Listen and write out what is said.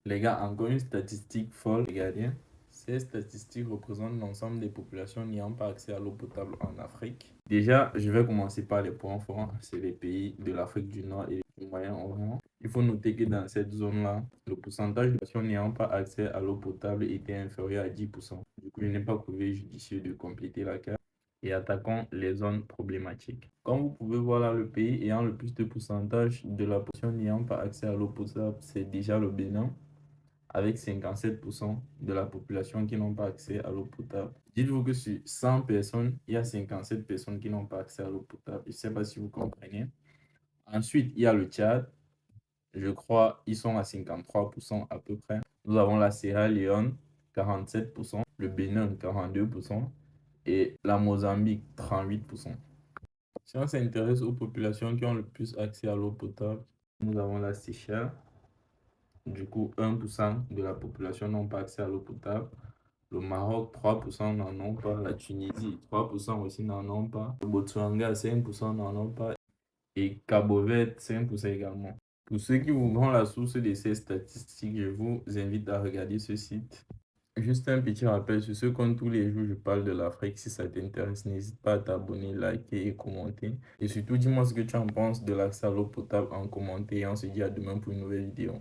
Les gars, encore une statistique folle, regardez, hein. Ces statistiques représentent l'ensemble des populations n'ayant pas accès à l'eau potable en Afrique. Déjà, je vais commencer par les points forts. C'est les pays de l'Afrique du Nord et du Moyen-Orient. Il faut noter que dans cette zone-là, le pourcentage de populations n'ayant pas accès à l'eau potable était inférieur à 10%. Du coup, il n'est pas prouvé judicieux de compléter la carte et attaquons les zones problématiques. Comme vous pouvez voir là, le pays ayant le plus de pourcentage de la population n'ayant pas accès à l'eau potable, c'est déjà le Bénin, avec 57% de la population qui n'ont pas accès à l'eau potable. Dites-vous que sur 100 personnes, il y a 57 personnes qui n'ont pas accès à l'eau potable. Je ne sais pas si vous comprenez. Ensuite, il y a le Tchad. Je crois ils sont à 53% à peu près. Nous avons la Sierra Leone, 47%, le Bénin, 42%, et la Mozambique, 38%. Si on s'intéresse aux populations qui ont le plus accès à l'eau potable, nous avons la Seychelles. Du coup, 1% de la population n'ont pas accès à l'eau potable. Le Maroc, 3% n'en ont pas. La Tunisie, 3% aussi n'en ont pas. Le Botswana, 5% n'en ont pas. Et Cabo-Verde, 5% également. Pour ceux qui voudront la source de ces statistiques, je vous invite à regarder ce site. Juste un petit rappel, sur ce compte tous les jours, je parle de l'Afrique. Si ça t'intéresse, n'hésite pas à t'abonner, liker et commenter. Et surtout, dis-moi ce que tu en penses de l'accès à l'eau potable en commentaire. Et on se dit à demain pour une nouvelle vidéo.